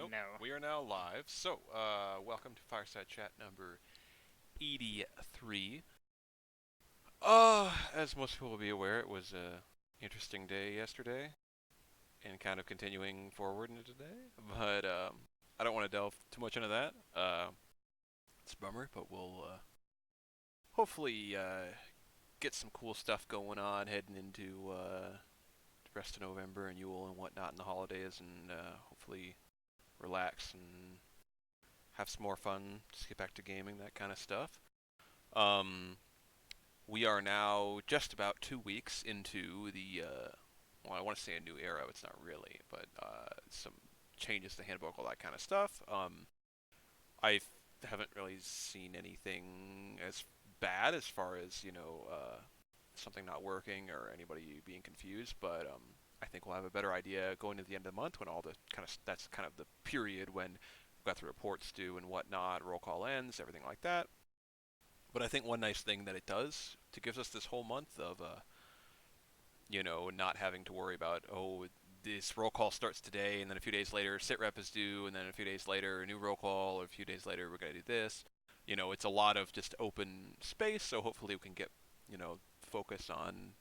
Nope. No. We are now live. So, welcome to Fireside Chat number 83. As most people will be aware, it was a interesting day yesterday, and kind of continuing forward into today. But I don't want to delve too much into that. It's a bummer, but we'll hopefully get some cool stuff going on heading into the rest of November and Yule and whatnot in the holidays, and hopefully relax and have some more fun, just get back to gaming, that kind of stuff. Um, we are now just about 2 weeks into well, I want to say a new era. It's not really, but some changes to the handbook, all that kind of stuff. I haven't really seen anything as bad as far as something not working or anybody being confused, but I think we'll have a better idea going to the end of the month when all the that's kind of the period when we've got the reports due and whatnot, roll call ends, everything like that. But I think one nice thing that it does to gives us this whole month of not having to worry about, oh, this roll call starts today and then a few days later sit rep is due and then a few days later a new roll call or a few days later we're going to do this. It's a lot of just open space, so hopefully we can get, focus on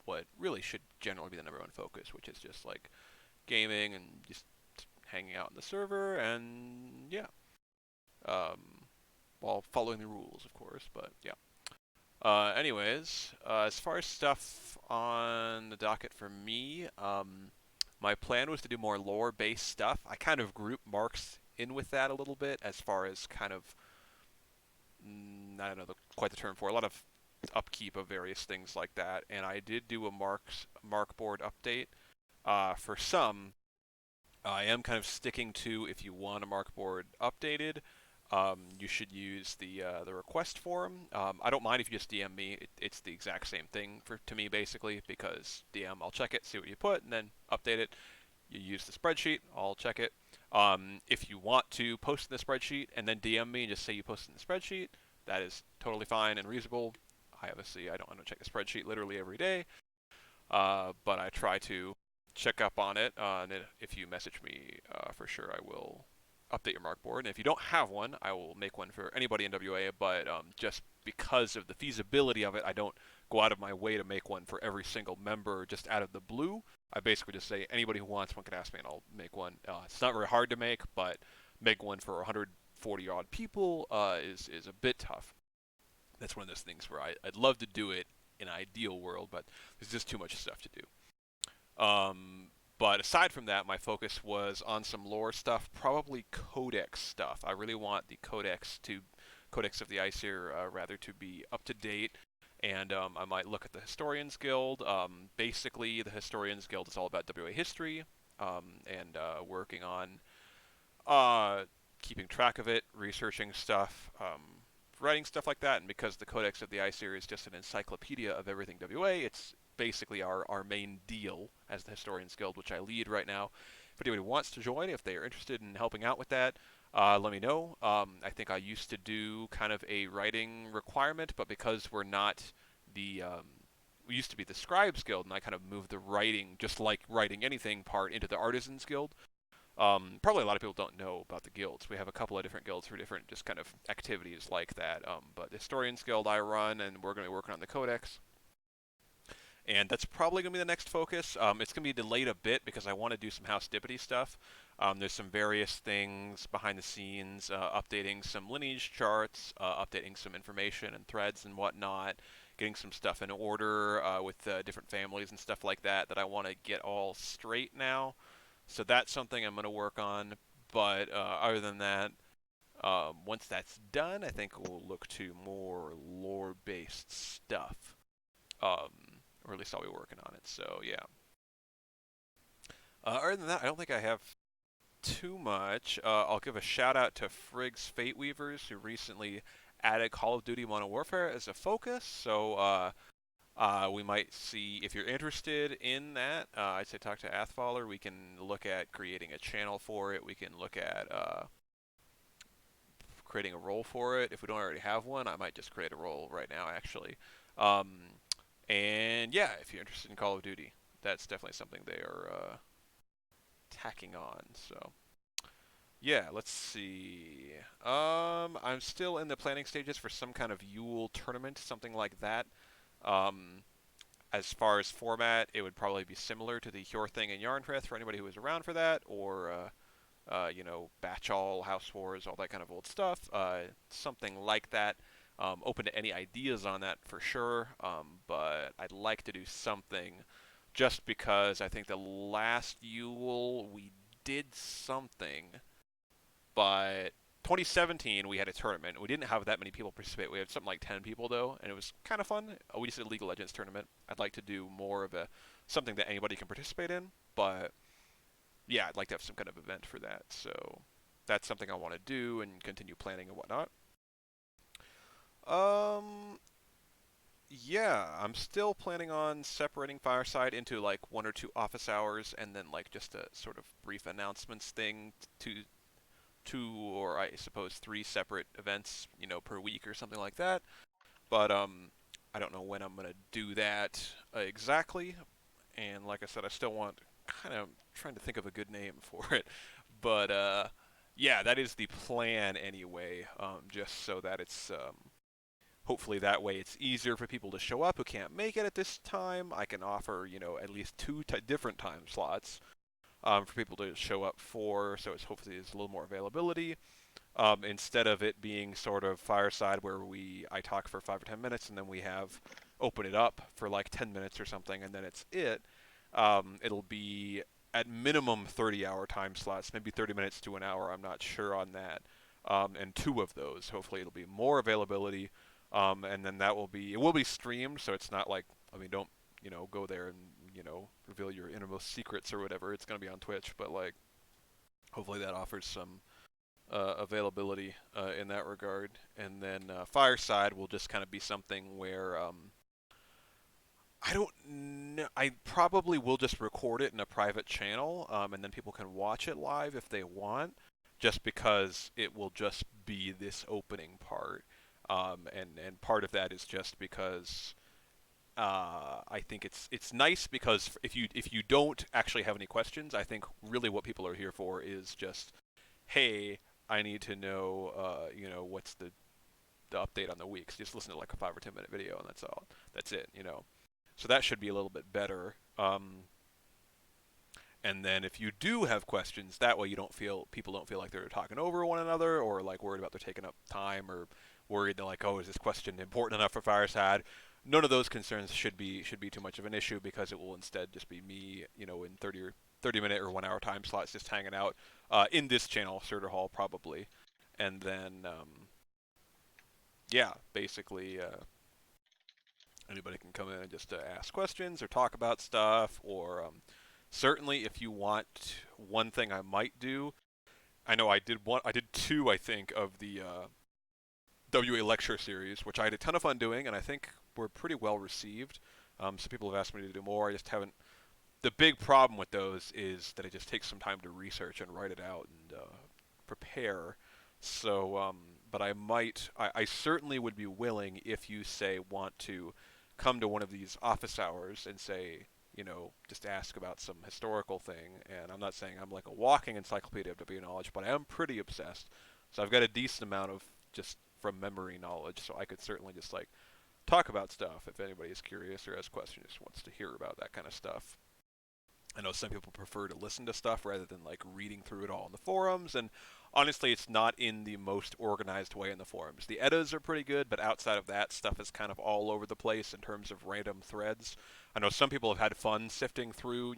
what really should generally be the number one focus, which is just like gaming and just hanging out in the server and yeah, um, while following the rules, of course. But yeah. Anyways, as far as stuff on the docket for me, my plan was to do more lore-based stuff. I kind of group Marks in with that a little bit, as far as kind of I don't know quite the term for it. A lot of upkeep of various things like that. And I did do a mark board update. For some, I am kind of sticking to, if you want a mark board updated, you should use the request form. I don't mind if you just DM me. It's the exact same thing to me basically, because DM, I'll check it, see what you put, and then update it. You use the spreadsheet, I'll check it. If you want to post in the spreadsheet and then DM me and just say you posted in the spreadsheet, that is totally fine and reasonable. I don't check the spreadsheet literally every day, but I try to check up on it. And if you message me, for sure I will update your mark board. And if you don't have one, I will make one for anybody in WA. But just because of the feasibility of it, I don't go out of my way to make one for every single member just out of the blue. I basically just say anybody who wants one can ask me, and I'll make one. It's not very hard to make, but make one for 140 odd people is a bit tough. That's one of those things where I'd love to do it in an ideal world, but there's just too much stuff to do. But aside from that, my focus was on some lore stuff, probably codex stuff. I really want the Codex of the Aesir rather to be up to date, and I might look at the Historians Guild. Basically, the Historians Guild is all about WA history, and working on uh, keeping track of it, researching stuff, writing stuff like that. And because the Codex of the Aesir is just an encyclopedia of everything WA, it's basically our main deal as the Historians Guild, which I lead right now. If anybody wants to join, if they are interested in helping out with that, let me know. I think I used to do kind of a writing requirement, but because we're not the we used to be the Scribes Guild, and I kind of moved the writing, just like writing anything, part into the Artisans Guild. Probably a lot of people don't know about the guilds. We have a couple of different guilds for different just kind of activities like that. But the Historians Guild I run, and we're going to be working on the Codex. And that's probably going to be the next focus. It's going to be delayed a bit because I want to do some House Dippity stuff. There's some various things behind the scenes, updating some lineage charts, updating some information and threads and whatnot, getting some stuff in order with different families and stuff like that that I want to get all straight now. So that's something I'm going to work on. But other than that, once that's done, I think we'll look to more lore-based stuff. Or at least I'll be working on it. So yeah. Other than that, I don't think I have too much. I'll give a shout out to Frigg's Fate Weavers, who recently added Call of Duty Modern Warfare as a focus. So we might see if you're interested in that. I'd say talk to Athfaller. We can look at creating a channel for it. We can look at creating a role for it. If we don't already have one, I might just create a role right now, actually. Um, and yeah, if you're interested in Call of Duty, that's definitely something they are tacking on. So Yeah, let's see. I'm still in the planning stages for some kind of Yule tournament, something like that. Um, as far as format, it would probably be similar to the Hjor thing in Yarnfrith for anybody who was around for that, or Batch All, House Wars, all that kind of old stuff. Something like that. Open to any ideas on that for sure, but I'd like to do something just because I think the last Yule we did something, but 2017 we had a tournament. We didn't have that many people participate. We had something like 10 people though, and it was kind of fun. We just did a League of Legends tournament. I'd like to do more of a something that anybody can participate in, but yeah, I'd like to have some kind of event for that. So that's something I want to do and continue planning and whatnot. Um, yeah, I'm still planning on separating Fireside into like one or two office hours and then like just a sort of brief announcements thing to two or I suppose three separate events, per week or something like that. But I don't know when I'm gonna do that exactly. And like I said, I still want kind of trying to think of a good name for it. But yeah, that is the plan anyway. Just so that it's hopefully that way it's easier for people to show up who can't make it at this time. I can offer at least two different time slots for people to show up for, so it's hopefully there's a little more availability. Instead of it being sort of Fireside where I talk for 5 or 10 minutes and then we have open it up for like 10 minutes or something and then it's it. It'll be at minimum 30-hour time slots, maybe 30 minutes to an hour. I'm not sure on that. And two of those, hopefully, it'll be more availability. And then it will be streamed, so it's not like, I mean, don't go there and reveal your innermost secrets or whatever. It's gonna be on Twitch, but like hopefully that offers some availability in that regard. And then Fireside will just kind of be something where I don't know. I probably will just record it in a private channel, and then people can watch it live if they want, just because it will just be this opening part. And part of that is just because I think it's nice because if you don't actually have any questions, I think really what people are here for is just, hey, I need to know, what's the update on the week. So just listen to like a 5 or 10 minute video, and that's all. That's it. So that should be a little bit better. And then if you do have questions, that way people don't feel like they're talking over one another or like worried about they're taking up time or worried they're like, oh, is this question important enough for Fireside? None of those concerns should be too much of an issue because it will instead just be me, in 30 minute or 1 hour time slots, just hanging out in this channel, Surtur Hall probably, and then yeah, basically anybody can come in and just ask questions or talk about stuff. Or certainly, if you want, one thing I might do. I know I did one. I did two, I think, of the WA lecture series, which I had a ton of fun doing, and I think were pretty well received. So people have asked me to do more. I just haven't. The big problem with those is that it just takes some time to research and write it out and prepare. So, but I certainly would be willing if you say want to come to one of these office hours and say, just ask about some historical thing. And I'm not saying I'm like a walking encyclopedia of WA knowledge, but I am pretty obsessed. So I've got a decent amount of just from memory knowledge, so I could certainly just like talk about stuff if anybody is curious or has questions, wants to hear about that kind of stuff. I know some people prefer to listen to stuff rather than like reading through it all in the forums, and honestly, it's not in the most organized way in the forums. The eddas are pretty good, but outside of that, stuff is kind of all over the place in terms of random threads. I know some people have had fun sifting through,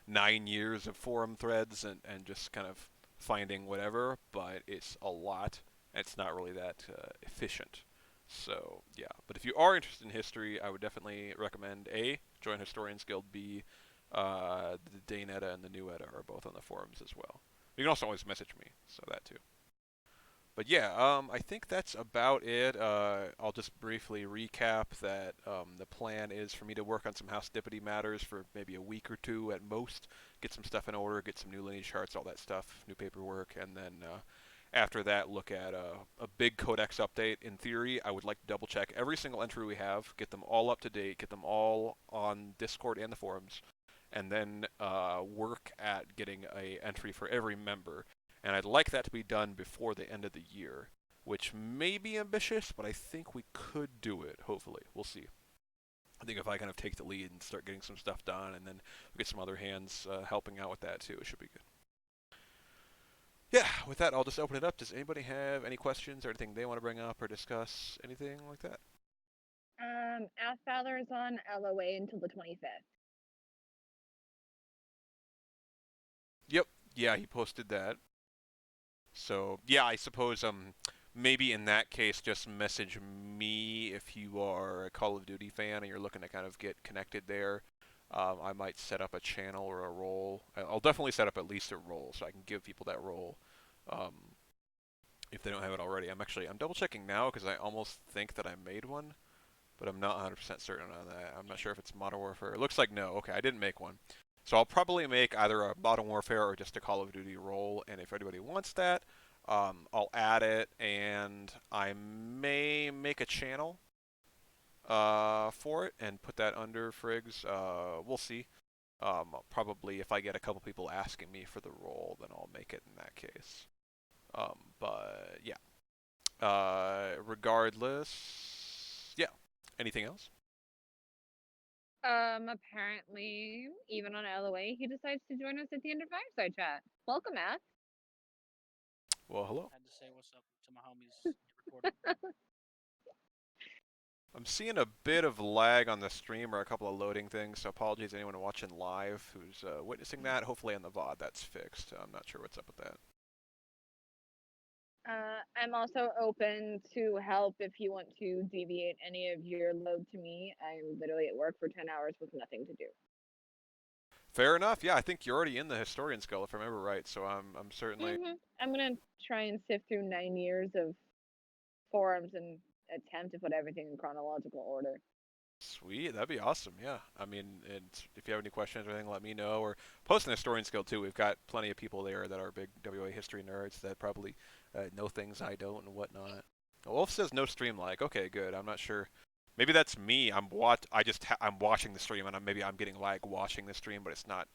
9 years of forum threads and just kind of finding whatever, but it's a lot, and it's not really that efficient. So, yeah. But if you are interested in history, I would definitely recommend A, join Historians Guild, B, the Dane Edda and the New Edda are both on the forums as well. You can also always message me, so that too. But yeah, I think that's about it. I'll just briefly recap that the plan is for me to work on some House Dippity matters for maybe a week or two at most, get some stuff in order, get some new lineage charts, all that stuff, new paperwork, and then after that, look at a big codex update. In theory, I would like to double check every single entry we have, get them all up to date, get them all on Discord and the forums, and then work at getting a entry for every member. and I'd like that to be done before the end of the year, which may be ambitious, but I think we could do it. Hopefully, we'll see. I think if I kind of take the lead and start getting some stuff done, and then we get some other hands helping out with that too, it should be good. Yeah, with that, I'll just open it up. Does anybody have any questions or anything they want to bring up or discuss? Anything like that? Ask Fowler is on LOA until the 25th. Yep. Yeah, he posted that. So yeah, I suppose maybe in that case just message me if you are a Call of Duty fan and you're looking to kind of get connected there. I might set up a channel or a role. I'll definitely set up at least a role so I can give people that role um, if they don't have it already. I'm double checking now because I almost think that I made one, but I'm not 100% certain on that. I'm not sure if it's Modern Warfare. It looks like no. Okay, I didn't make one. So I'll probably make either a Modern Warfare or just a Call of Duty role, and if anybody wants that, I'll add it, and I may make a channel for it and put that under Friggs. We'll see. Probably if I get a couple people asking me for the role, then I'll make it in that case. But yeah. Regardless, yeah. Anything else? Apparently, even on LOA, he decides to join us at the end of Fireside Chat. Welcome, Matt. Well, hello. Had to say what's up to my homies recording. I'm seeing a bit of lag on the stream or a couple of loading things, so apologies to anyone watching live who's witnessing that. Hopefully on the VOD that's fixed. I'm not sure what's up with that. I'm also open to help if you want to deviate any of your load to me. I'm literally at work for 10 hours with nothing to do. Fair enough. Yeah, I think you're already in the historian skull if I remember right. So I'm certainly I'm gonna try and sift through 9 years of forums and attempt to put everything in chronological order. sweet. That'd be awesome. Yeah. I mean, and if you have any questions or anything, let me know. Or post in the historian skill too. We've got plenty of people there that are big WA history nerds that probably know things I don't and whatnot. Wolf says no stream lag. Okay, good. I'm not sure. Maybe that's me. I'm watching the stream and maybe I'm getting lag watching the stream, but it's not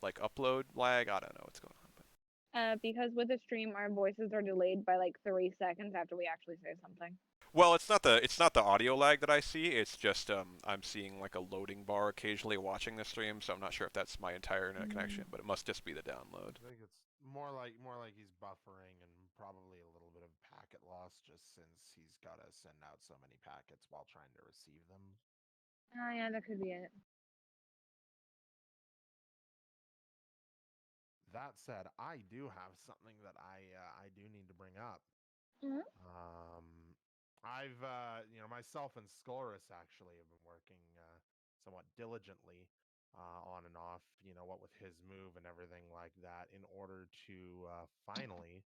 like upload lag. I don't know what's going on. But Because with the stream, our voices are delayed by like 3 seconds after we actually say something. well, it's not the audio lag that I see. It's just I'm seeing like a loading bar occasionally watching the stream, so I'm not sure if that's my entire internet connection, but it must just be the download. I think it's more like he's buffering and probably a little bit of packet loss just since he's got to send out so many packets while trying to receive them. Oh yeah, that could be it. That said, I do have something that I do need to bring up. Mm-hmm. I've myself and Scolorus actually have been working somewhat diligently on and off. What with his move and everything like that, in order to finally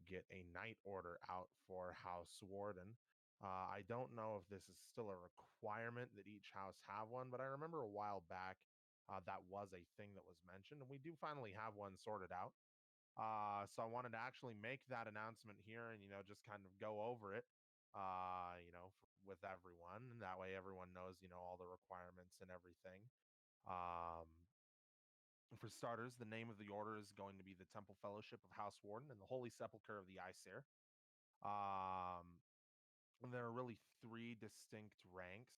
get a night order out for House Warden. I don't know if this is still a requirement that each house have one, but I remember a while back that was a thing that was mentioned, and we do finally have one sorted out. So I wanted to actually make that announcement here and, just kind of go over it, with everyone. And that way everyone knows, all the requirements and everything. Um, for starters, the name of the order is going to be the Temple Fellowship of House Warden and the Holy Sepulchre of the Aesir. Um, and there are really three distinct ranks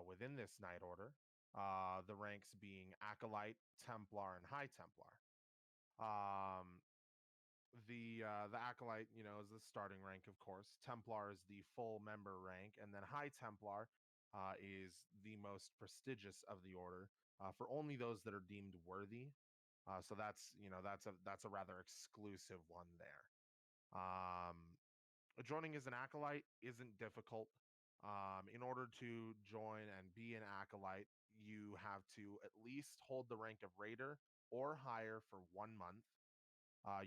within this Knight Order. The ranks being Acolyte, Templar, and High Templar. Um, the acolyte, is the starting rank, of course. Templar is the full member rank, and then High Templar is the most prestigious of the order for only those that are deemed worthy. So that's a rather exclusive one there. Joining as an acolyte isn't difficult. In order to join and be an acolyte, you have to at least hold the rank of raider or higher for 1 month.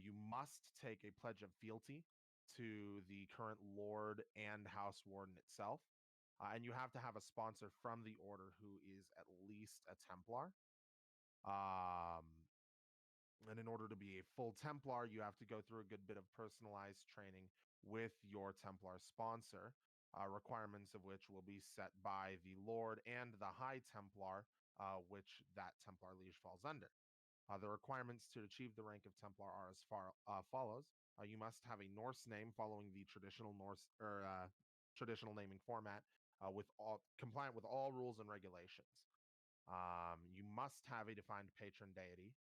You must take a pledge of fealty to the current Lord and House Warden itself. And you have to have a sponsor from the order who is at least a Templar. Um, and in order to be a full Templar, you have to go through a good bit of personalized training with your Templar sponsor, requirements of which will be set by the Lord and the High Templar, which that Templar liege falls under. The requirements to achieve the rank of Templar are as follows. You must have a Norse name following the traditional Norse or traditional naming format, with all compliant with all rules and regulations. You must have a defined patron deity.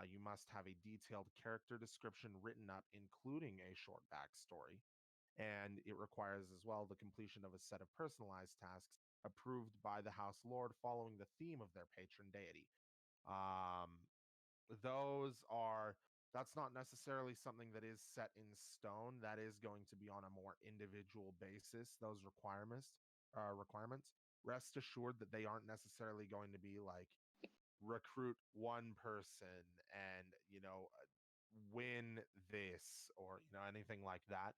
You must have a detailed character description written up, including a short backstory. And it requires as well the completion of a set of personalized tasks approved by the House Lord following the theme of their patron deity. Um, those are that's not necessarily something that is set in stone. That is going to be on a more individual basis. Those requirements. Rest assured that they aren't necessarily going to be like recruit one person and win this, or anything like that.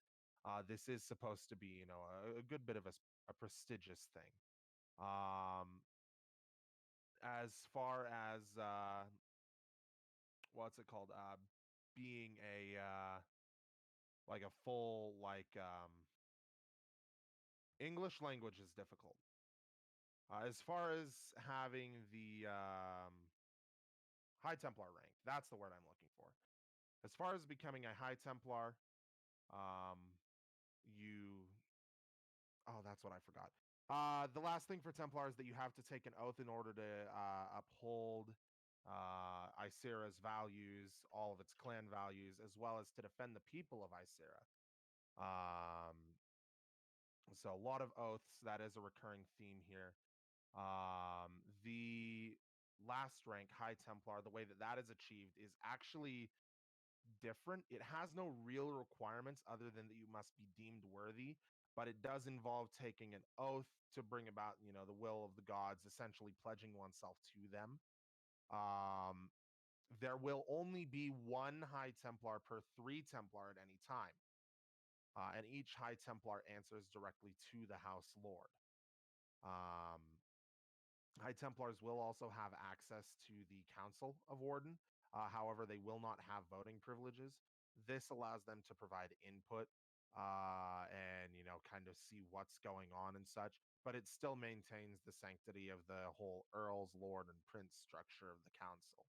This is supposed to be a good bit of a prestigious thing. Um, as far as what's it called? Being a like a full English language is difficult. As far as having the High Templar rank, that's the word I'm looking for. As far as becoming a High Templar, um, you that's what I forgot. The last thing for Templar is that you have to take an oath in order to uphold Icera's values, all of its clan values, as well as to defend the people of Icera. Um, so a lot of oaths. That is a recurring theme here. The last rank, High Templar, the way that that is achieved is actually different. It has no real requirements other than that you must be deemed worthy, but it does involve taking an oath to bring about, the will of the gods, essentially pledging oneself to them. Um, there will only be one High Templar per 3 Templar at any time, and each High Templar answers directly to the House Lord. Um, High Templars will also have access to the Council of Warden. However, they will not have voting privileges. This allows them to provide input and, kind of see what's going on and such. But it still maintains the sanctity of the whole Earls, Lord, and Prince structure of the Council.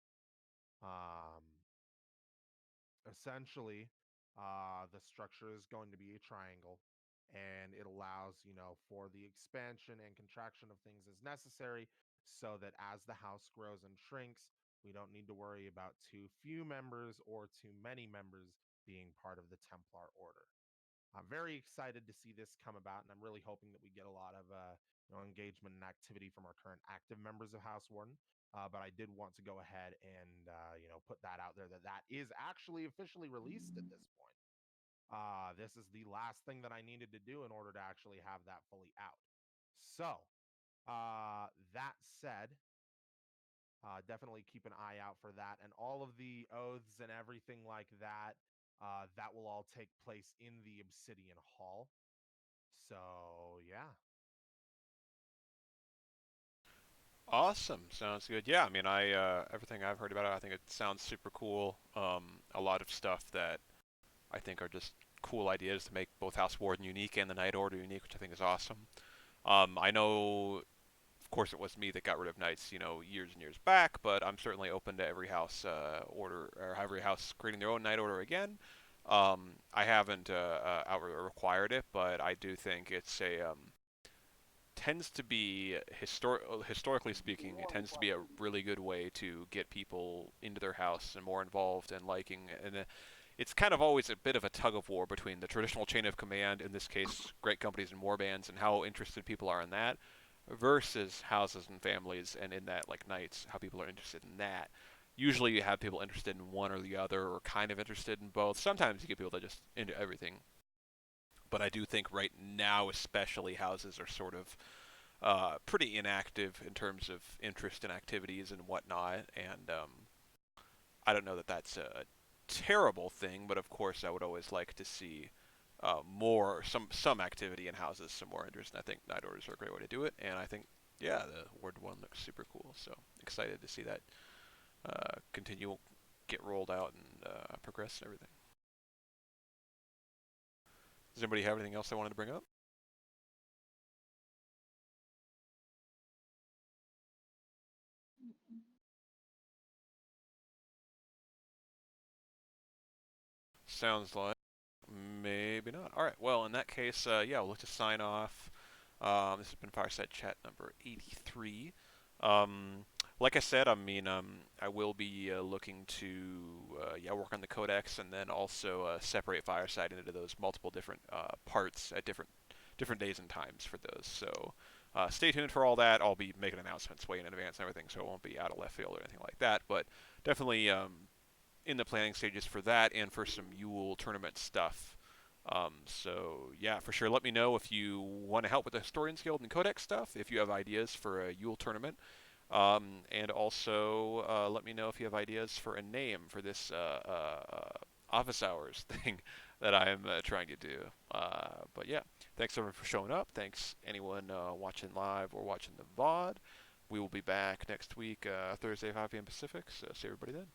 Um, Essentially, the structure is going to be a triangle, and it allows, for the expansion and contraction of things as necessary, so that as the house grows and shrinks, we don't need to worry about too few members or too many members being part of the Templar Order. I'm very excited to see this come about, and I'm really hoping that we get a lot of engagement and activity from our current active members of House Warden. But I did want to go ahead and put that out there that that is actually officially released at this point. This is the last thing that I needed to do in order to actually have that fully out. So that said, definitely keep an eye out for that, and all of the oaths and everything like that. That will all take place in the Obsidian Hall. So yeah. Awesome. Sounds good. Yeah, I mean, I everything I've heard about it, I think it sounds super cool. A lot of stuff that I think are just cool ideas to make both House Warden unique and the Night Order unique, which I think is awesome. I know, of course, it was me that got rid of Knights, years and years back, but I'm certainly open to every house order or every house creating their own Night Order again. I haven't outright required it, but I do think it's a tends to be historically speaking, it tends to be a really good way to get people into their house and more involved and liking. And it's kind of always a bit of a tug of war between the traditional chain of command, in this case, great companies and warbands, and how interested people are in that, versus houses and families, and in that, like knights, how people are interested in that. Usually, you have people interested in one or the other, or kind of interested in both. Sometimes you get people that just into everything. But I do think right now, especially, houses are sort of pretty inactive in terms of interest in activities and whatnot. And I don't know that that's a terrible thing, but of course I would always like to see more some activity in houses, some more interest. And I think night orders are a great way to do it. And I think yeah, the Word One looks super cool. So excited to see that continue, get rolled out and progress and everything. Does anybody have anything else they wanted to bring up? sounds like maybe not. All right. Well, in that case, yeah, we'll look to sign off. This has been Fireside Chat number 83. Um, like I said, I mean, I will be looking to yeah, work on the codex and then also separate Fireside into those multiple different parts at different days and times for those. So stay tuned for all that. I'll be making announcements way in advance and everything, so it won't be out of left field or anything like that. But definitely in the planning stages for that and for some Yule tournament stuff. So yeah, for sure. Let me know if you want to help with the Historians Guild and Codex stuff. If you have ideas for a Yule tournament, and also let me know if you have ideas for a name for this office hours thing that I'm trying to do. But yeah, thanks everyone for showing up. Thanks anyone watching live or watching the VOD. We will be back next week, Thursday, 5 p.m. Pacific. So see everybody then.